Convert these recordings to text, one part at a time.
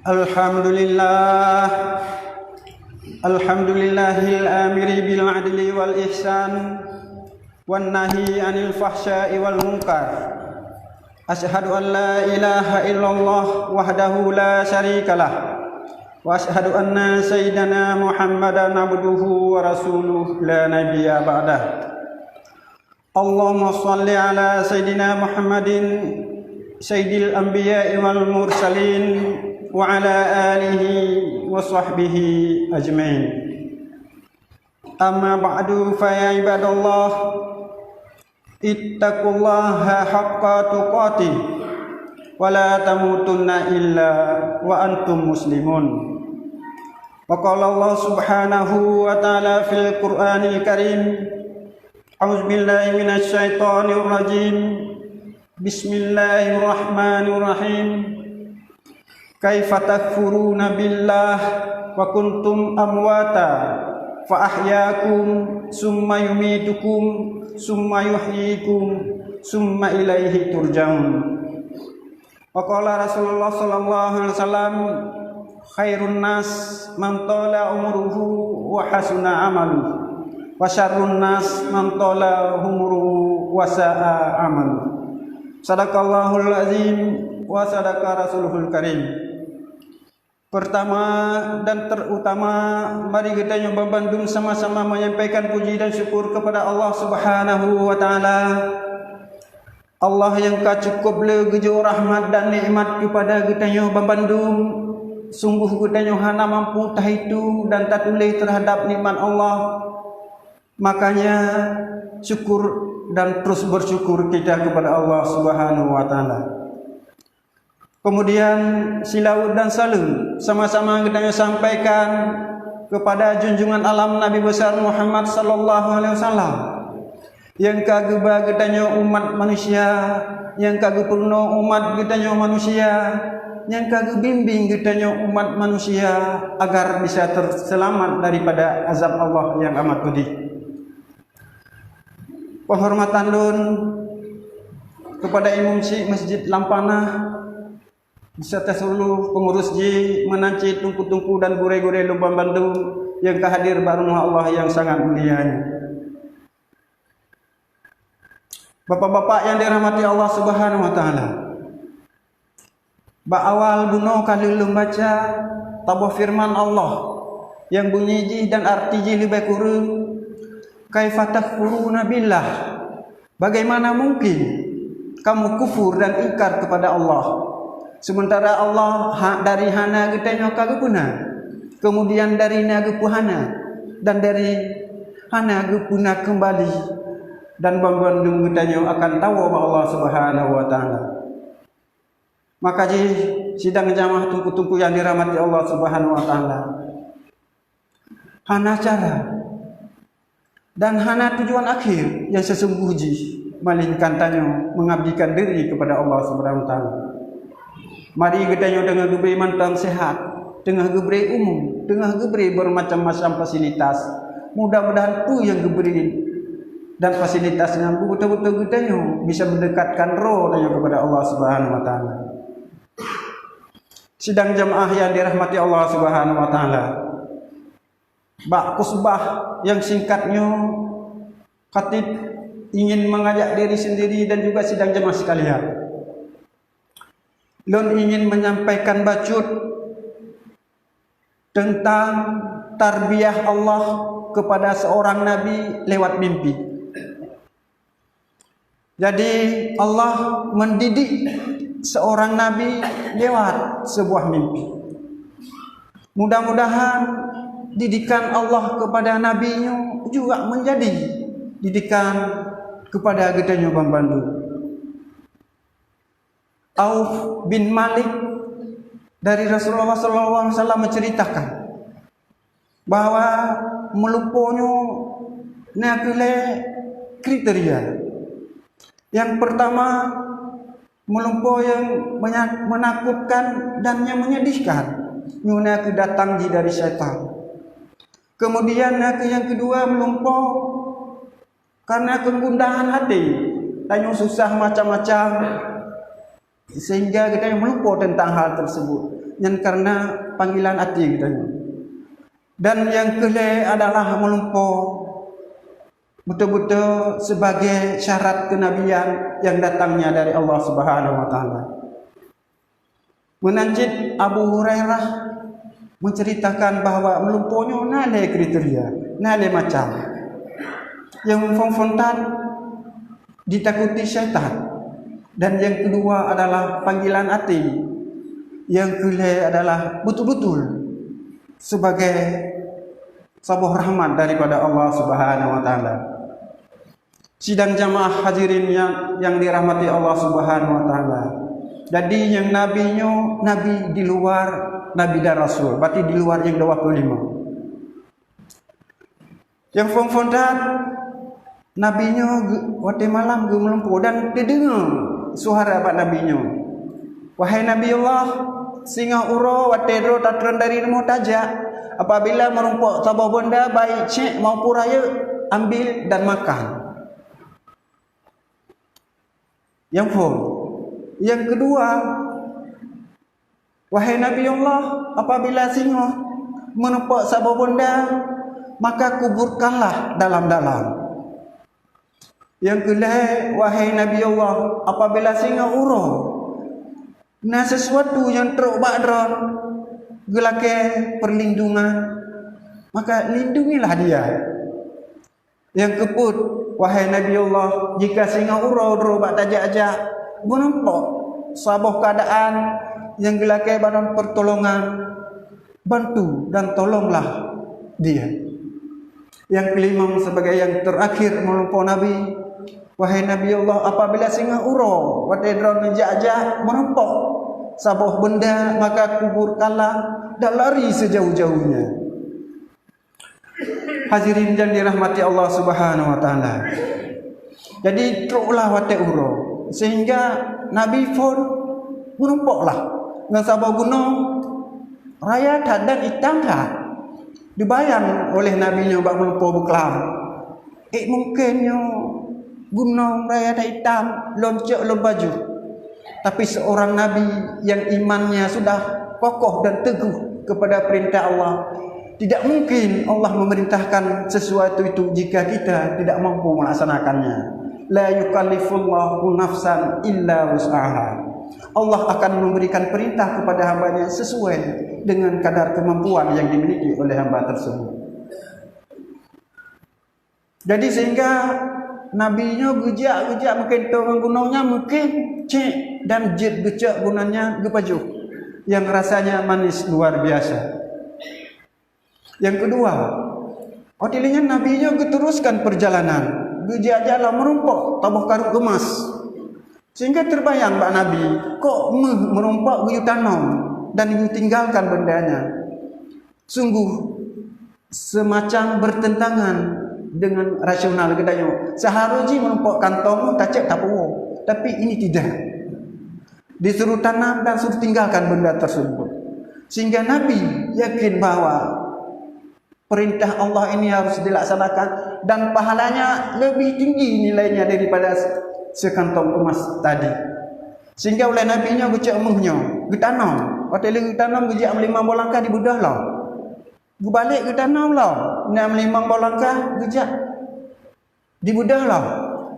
Alhamdulillah, alhamdulillahil amiri bil adli wal ihsan wan nahi anil fahsya'i wal munkar. Asyhadu an la ilaha illallah wahdahu la syarikalah wa asyhadu anna sayyidana Muhammadan abduhu wa rasuluh la nabiyya ba'dah. Allahumma shalli ala sayyidina Muhammadin sayyidil anbiya'i wal mursalin wa ala alihi wa sahbihi ajmain. Amma ba'du, fa ya ibadallah, ittaqullaha haqqa tuqatih wa la tamutunna illa wa antum muslimun. Wa qala Allah subhanahu wa ta'ala fil Qur'anil Karim, a'udzu billahi minasy syaithanir rajim. Bismillahirrahmanirrahim. Kaifa takfuruna billah wa kuntum amwata fa ahyaakum summa yumitukum summa yuhyikum summa ilaihi turja'un. Wa qala Rasulullah sallallahu alaihi wasallam, khairun nas man tala umruhu wa hasuna amaluhu wa syarrun nas man tala umruhu wa sa'a amaluhu. Sadaqallahul azim wa sadaqa rasuluhul karim. Pertama dan terutama, mari kita nyoba bandung sama-sama menyampaikan puji dan syukur kepada Allah Subhanahu wa taala. Allah yang cukup legejo rahmat dan nikmat kepada kita nyoba bandung. Sungguh kita nyohana mampu tah itu dan tak tulih terhadap nikmat Allah. Makanya syukur dan terus bersyukur kita kepada Allah Subhanahu wa taala. Kemudian silawat dan salam sama-sama kita sampaikan kepada junjungan alam Nabi besar Muhammad sallallahu alaihi wasallam, yang kageba kitanya umat manusia, yang kagepurno umat kitanya manusia, yang kagebimbing kitanya umat manusia agar bisa terselamat daripada azab Allah yang amat pedih. Penghormatan lun kepada Imam Syekh Masjid Lampana beserta seluruh pengurus ji menanci tungku-tungku dan gure-gure Lubang Bandung yang kehadir barumah Allah yang sangat mulia. Bapak-bapak yang dirahmati Allah Subhanahu wa taala, ba awal buno kali baca tabuh firman Allah yang bunyi ji dan arti ji lebih kurang, kaifa takfuruna billah, bagaimana mungkin kamu kufur dan ingkar kepada Allah, sementara Allah dari hana getanya kaguna, kemudian dari nagepuhana, dan dari hana gepuna kembali, dan bambandung getanya akan tahu bahwa Allah Subhanahu wa taala. Maka ji sidang jamaah tungku-tungku yang dirahmati Allah Subhanahu wa taala, hana cara dan hana tujuan akhir yang sesungguhnya melainkan tanya mengabdikan diri kepada Allah Subhanahu wa taala. Mari kita dengan geberi mantang sehat, dengan geberi umum, dengan geberi bermacam-macam fasilitas. Mudah-mudahan tu yang geberi dan fasilitasnya betul-betul kita bisa mendekatkan roh kepada Allah Subhanahu wa taala. Sidang jamaah yang dirahmati Allah Subhanahu wa taala, bak khutbah yang singkatnya khatib ingin mengajak diri sendiri dan juga sidang jamaah sekalian. Lon ingin menyampaikan bacot tentang tarbiyah Allah kepada seorang nabi lewat mimpi. Jadi Allah mendidik seorang nabi lewat sebuah mimpi. Mudah-mudahan didikan Allah kepada nabinya juga menjadi didikan kepada kita Bang Bandung. Auf bin Malik dari Rasulullah SAW menceritakan bahwa meluponya nakule kriteria. Yang pertama, melumpuh yang menakutkan dan yang menyedihkan, nyuna kedatang dari syaitan. Kemudian yang kedua, melumpuh karena kegundahan hati, tanya susah macam-macam. sehingga kita melupa tentang hal tersebut, yang karena panggilan hati kita. Dan yang kedua adalah melupa betul-betul sebagai syarat kenabian yang datangnya dari Allah Subhanahu wa taala. Menanjid Abu Hurairah menceritakan bahawa melumpuhnya nale kriteria, nale macam. Yang fongfontan ditakuti syaitan. Dan yang kedua adalah panggilan hati. Yang kedua adalah betul-betul sebagai sebuah rahmat daripada Allah Subhanahu wa taala. Sidang jamaah hadirin yang dirahmati Allah Subhanahu wa taala. Jadi yang nabinya nabi di luar nabi dan rasul, berarti di luar yang 25. Yang fongfondan nabinya waktu malam ge melumpuh dan dia dengar suara abad nabinya. Wahai Nabi Allah, singa uro watedro tatran dari rumah tajak, apabila merumpuk sebuah benda baik cek maupun raya, ambil dan makan. Yang kedua, wahai Nabi Allah, apabila singa menumpuk sebuah benda, maka kuburkanlah dalam-dalam. Yang kedua, wahai Nabi Allah, apabila singa uro nah sesuatu yang terubah dron gelake perlindungan, maka lindungilah dia. Yang keput, wahai Nabi Allah, jika singa uro terubah tajak-ajak menumpuk sebuah keadaan yang gelake badan pertolongan, bantu dan tolonglah dia. Yang kelima sebagai yang terakhir melumpuk Nabi, wahai Nabi Allah, apabila singa uro watedron menjajah menumpuk sebuah benda, maka kuburkanlah dan lari sejauh-jauhnya. Hadirin yang dirahmati Allah Subhanahu wa taala. Jadi teruklah wate uro sehingga Nabi pun menumpuklah dengan sebuah gunung raya dan hitam dibayang oleh Nabi nya bak melumpuk beklam. Mungkinnya gunung raya dan hitam loncok lo baju. Tapi seorang Nabi yang imannya sudah kokoh dan teguh kepada perintah Allah, tidak mungkin Allah memerintahkan sesuatu itu jika kita tidak mampu melaksanakannya. La yukallifullahu nafsan illa wus'aha. Allah akan memberikan perintah kepada hambanya sesuai dengan kadar kemampuan yang dimiliki oleh hamba tersebut. Jadi sehingga nabinya gejak mungkin turun gunungnya mungkin cek dan jet gejak gunanya gepajuk yang rasanya manis luar biasa. Yang kedua, artinya nabinya teruskan perjalanan, gejak jalan merumpuk tabuh karung emas. Sehingga terbayang Mbak Nabi, kok merumpuk guyu tanam dan tinggalkan bendanya. Sungguh semacam bertentangan dengan rasional katanya. Seharusnya menumpuk kantong tacak tapuo, tapi ini tidak. Disuruh tanam dan suruh tinggalkan benda tersebut. Sehingga Nabi yakin bahwa perintah Allah ini harus dilaksanakan dan pahalanya lebih tinggi nilainya daripada sekantong emas tadi. Sehingga oleh Nabi-nya gecak emuhnya, getanam. Waktu lagi getanam gejak melima bolangkah di budah lah. Balik getanam lah. 65 bolangkah gejak di budah lah.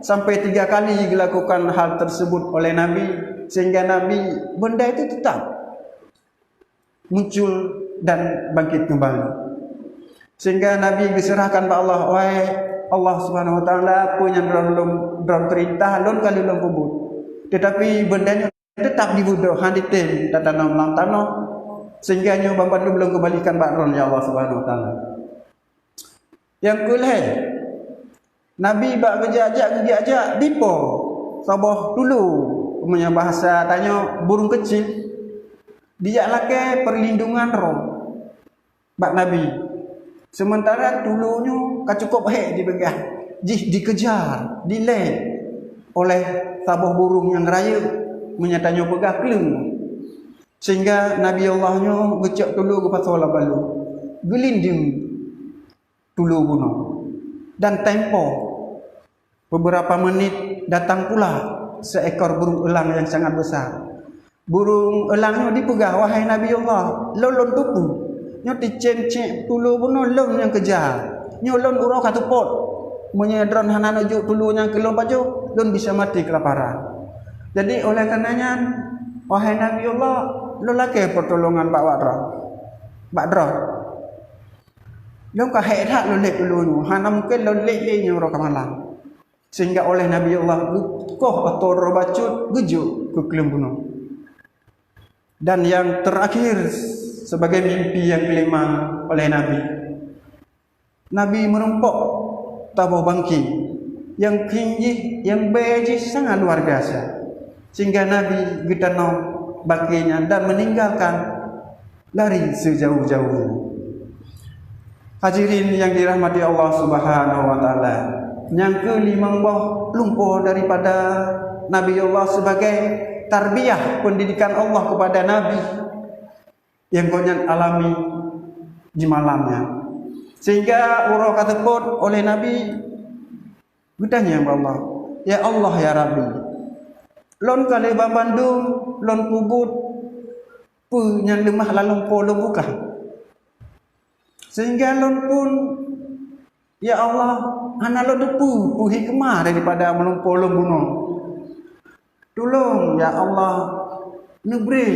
Sampai 3 kali dilakukan hal tersebut oleh Nabi, sehingga Nabi benda itu tetap muncul dan bangkit kembali. Sehingga Nabi diserahkan kepada Allah, wahai Allah Subhanahu wa taala punya dron perintah lon kali lon kubur. Tetapi bendanya tetap di budo handitem tatanam lang tanah sehingga nyo bambandu belum kembalikan bakron ya Allah Subhanahu wa taala. Yang kulai Nabi bak gejak dipo sabah dulu punya bahasa tanya burung kecil dia lake perlindungan roh bak Nabi. Sementara dulunya kacukup dipegang, dikejar, dilek oleh sabah burung yang raya menyatanya pegah keleng. Sehingga Nabi Allahnya gecak dulu ke pasal balu, gelinding dulu gunung. Dan tempo beberapa menit datang pula seekor burung elang yang sangat besar. burung elangnya dipegah, wahai Nabi Allah, lon tupu nyo diceng-ceng tulu buno lon yang kejar nyo lon uro katupot menyedron hanano juk tulu yang kelon baju lon bisa mati kelaparan. Jadi oleh karenanya wahai Nabi Allah, lo lagi pertolongan Pak Wadra Pak Dra lo ka hek lo lek dulu hana mungkin lo lek nyo ro kamalang, sehingga oleh Nabi Allah koh atau robacut gejuk ke kelembuno. Dan yang terakhir sebagai mimpi yang kelima oleh Nabi menumpuk tabuh bangki yang tinggi, yang beji sangat luar biasa, sehingga Nabi gedano bangkinya dan meninggalkan lari sejauh-jauhnya. Hadirin yang dirahmati Allah Subhanahu wa taala, yang kelima lumpuh daripada Nabi Allah sebagai tarbiyah pendidikan Allah kepada Nabi yang konyan alami di malamnya, sehingga urah katepot oleh Nabi bertanya Allah, ya Allah ya Rabbi, lon kale Bandung lon kubut punya lemah lalung polo buka, sehingga lon pun ya Allah ana lo depu puhi kemar daripada melumpolo bunuh. Tolong ya Allah neberi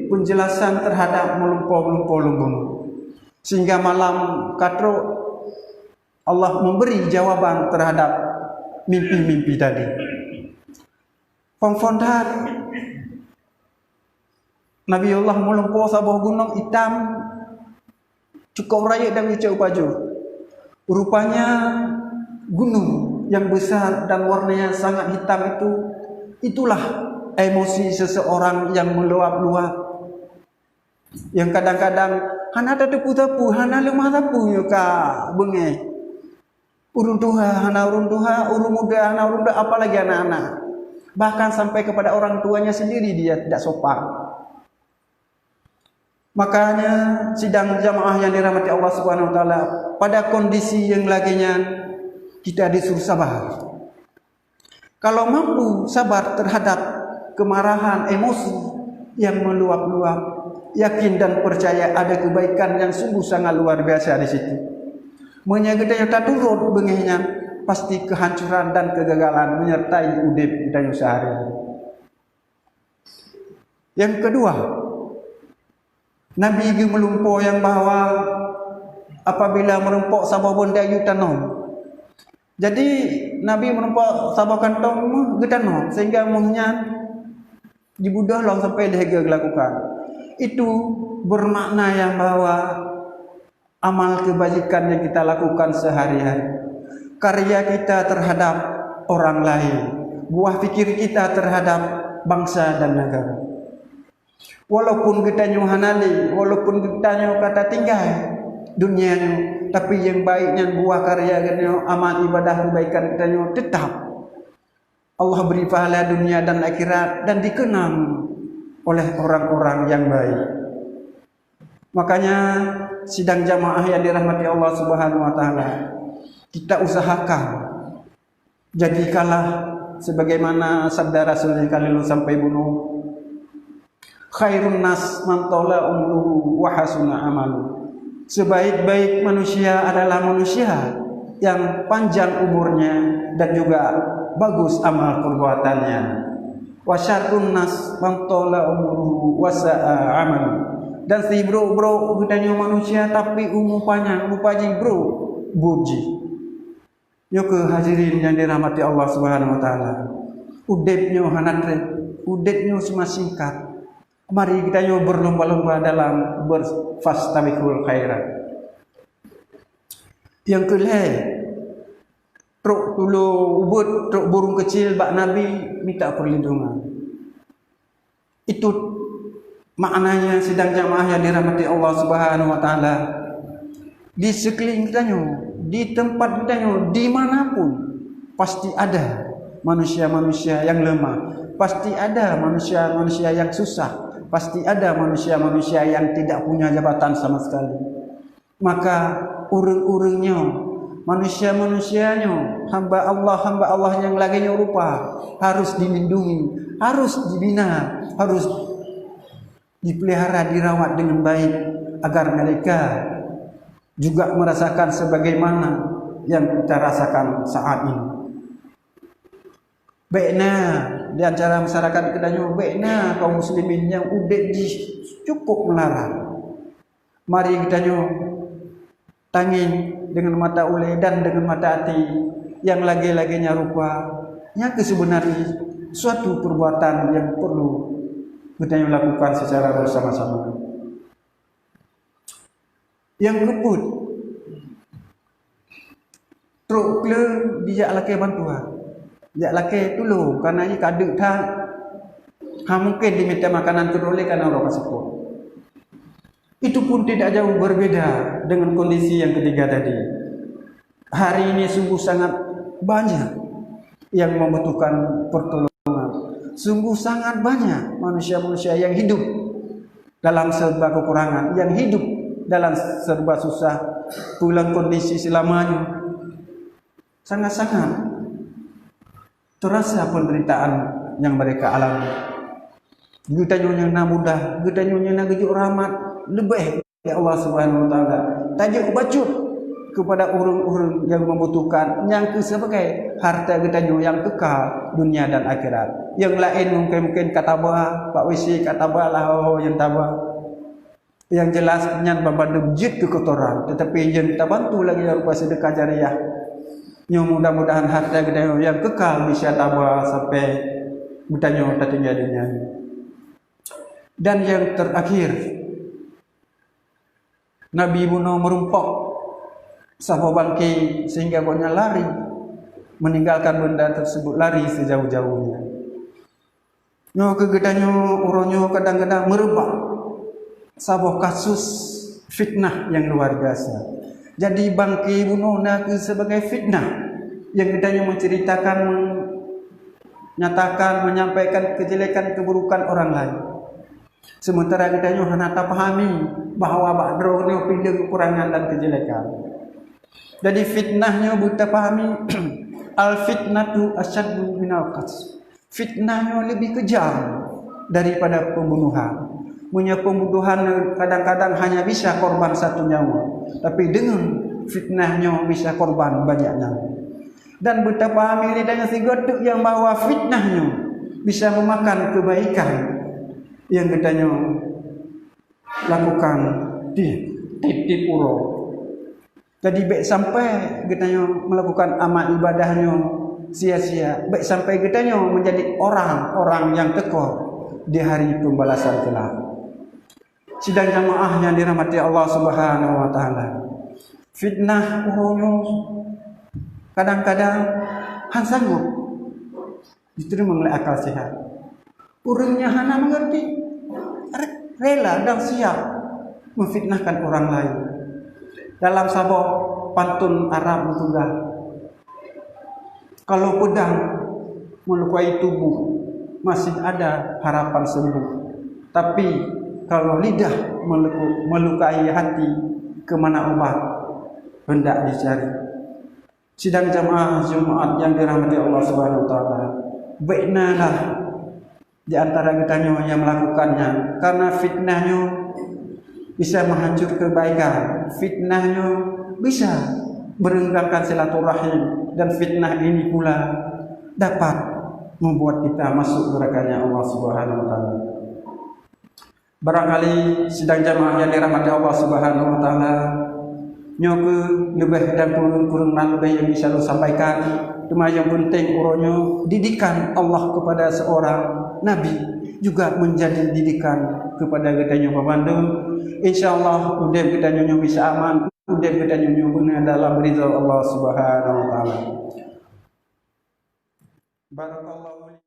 penjelasan terhadap melumpau bunuh, sehingga malam katro Allah memberi jawaban terhadap mimpi-mimpi tadi. Pemfondat Nabi Allah melumpau sebuah gunung hitam cukup raya dan ucap baju. Rupanya gunung yang besar dan warnanya sangat hitam itulah emosi seseorang yang meluap-luap, yang kadang-kadang hana ada tepu-tepu, hana lemah tepu yuka benge urun tuha, hana urun tuha, urun muda, hana urun muda, apalagi anak-anak, bahkan sampai kepada orang tuanya sendiri dia tidak sopan. Makanya sidang jamaah yang dirahmati Allah Subhanahu wa taala, pada kondisi yang laginya kita disuruh sabar. Kalau mampu sabar terhadap kemarahan, emosi yang meluap-luap, yakin dan percaya ada kebaikan yang sungguh sangat luar biasa di situ. Menjaga yang tak turut bengihnya, pasti kehancuran dan kegagalan menyertai udip dan sehari-hari. Yang kedua, Nabi melumpuk yang bahwa apabila merumpuk sabah benda yutanong. Jadi Nabi menumpuk sabah kantong gedano, sehingga muhnya dibudah long sampai dihega lakukan. Itu bermakna yang bahwa amal kebajikan yang kita lakukan sehari-hari, karya kita terhadap orang lain, buah pikir kita terhadap bangsa dan negara. Walaupun kita nyuhanali, walaupun kita kata tinggal dunianya, tapi yang baiknya buah karya kita, amal ibadah kebaikan kita tetap Allah beri pahala dunia dan akhirat dan dikenang oleh orang-orang yang baik. Makanya sidang jamaah yang dirahmati Allah Subhanahu wa taala, kita usahakan jadikanlah sebagaimana sabda Rasul kalian sampai bunuh, khairun nas man tala umruhu wa hasuna amalu. Sebaik-baik manusia adalah manusia yang panjang umurnya dan juga bagus amal perbuatannya. Wa syarrun nas man tala umruhu wa sa'a amalu. Dan si bro gedanya manusia tapi umur panjang, rupaji bro buji. Yo ke hadirin yang dirahmati Allah Subhanahu wa taala. Udepnya hanatre, udepnya cuma singkat. Mari kita berlomba-lomba dalam berfastabiqul khairat. Yang kedua, truk dulu ubud, truk burung kecil bak Nabi minta perlindungan. Itu maknanya sidang jamaah yang dirahmati Allah Subhanahu wa taala. Di sekeliling kita, di tempat kita, dimanapun pasti ada manusia-manusia yang lemah, pasti ada manusia-manusia yang susah, pasti ada manusia-manusia yang tidak punya jabatan sama sekali. Maka urung-urungnya, manusia-manusianya, hamba Allah yang lagi rupa harus dilindungi, harus dibina, harus dipelihara, dirawat dengan baik agar mereka juga merasakan sebagaimana yang kita rasakan saat ini. Baiknya di antara masyarakat Kedanyo, baiknya kaum muslimin yang udah cukup melarang. Mari Kedanyo tangin dengan mata ulai dan dengan mata hati yang lagi-laginya rupa yang sebenarnya suatu perbuatan yang perlu kita lakukan secara bersama-sama. Yang kebut truk le dia laki bantuan, dia laki tolong karena ini kadek tak mungkin diminta makanan teroleh karena orang tersebut. Itu pun tidak jauh berbeda dengan kondisi yang ketiga tadi. Hari ini sungguh sangat banyak yang membutuhkan pertolongan. Sungguh sangat banyak manusia-manusia yang hidup dalam serba kekurangan, yang hidup dalam serba susah, pulang kondisi selamanya. Sangat-sangat terasa penderitaan yang mereka alami. Kita nyonya mudah, kita nyonya gejuk rahmat, lebih ya Allah Subhanahu wa taala. Tajuk bacut kepada orang-orang yang membutuhkan yang sebagai harta kita yang kekal dunia dan akhirat. Yang lain mungkin kata bah, Pak Wisi kata bah lah yang tabah. Yang jelas nyan membantu jid ke kotoran, tetapi yang kita bantu lagi rupa sedekah jariah. Yang mudah-mudahan harta kita yang kekal bisa tabah sampai bertanya tertinggal dunia. Dan yang terakhir, Nabi Buno merumpok sahabat bangki sehingga banyak lari meninggalkan benda tersebut, lari sejauh-jauhnya. Nyo kegedanyo uronyo kadang-kadang merebak sebuah kasus fitnah yang luar biasa. Jadi bangki Buno nak sebagai fitnah yang kedanyo menceritakan, menyatakan, menyampaikan kejelekan keburukan orang lain. Sementara kita hanya tak pahami bahawa bakdro ni pindah kekurangan dan kejelekan. Jadi fitnahnya buta pahami al fitnatu asyaddu minal qatl. Fitnahnya lebih kejam daripada pembunuhan. Punya pembunuhan kadang-kadang hanya bisa korban satu nyawa, tapi dengan fitnahnya bisa korban banyak nyawa. Dan buta pahami lidahnya si godok yang bahawa fitnahnya bisa memakan kebaikan yang katanya lakukan di pura. Jadi baik sampai katanya melakukan amal ibadahnya sia-sia, baik sampai katanya menjadi orang-orang yang tekor di hari pembalasan kelak. Sidang jamaah yang dirahmati Allah Subhanahu wa taala. Fitnah uronyo kadang-kadang han sanggup diterima oleh akal sehat. Orangnya hana mengerti, rela dan siap memfitnahkan orang lain. Dalam sabok pantun Arab juga, kalau pedang melukai tubuh masih ada harapan sembuh, tapi kalau lidah melukai hati, kemana obat hendak dicari. Sidang jamaah Jumat yang dirahmati Allah Subhanahu wa taala, baiknalah di antara kita yang melakukannya, karena fitnahnya bisa menghancur kebaikan, fitnahnya bisa merenggangkan silaturahim, dan fitnah ini pula dapat membuat kita masuk nerakanya Allah Subhanahu wa taala. Barangkali sidang jamaah yang dirahmati Allah Subhanahu wa taala, nyoke lebih dan kurang lebih yang bisa lu sampaikan. Cuma yang penting uronyo didikan Allah kepada seorang nabi juga menjadi didikan kepada kita nyoba Bandung. Insyaallah udah kita nyonya bisa aman, udah kita nyonya benar dalam ridha Allah Subhanahu wa taala. Barakallahu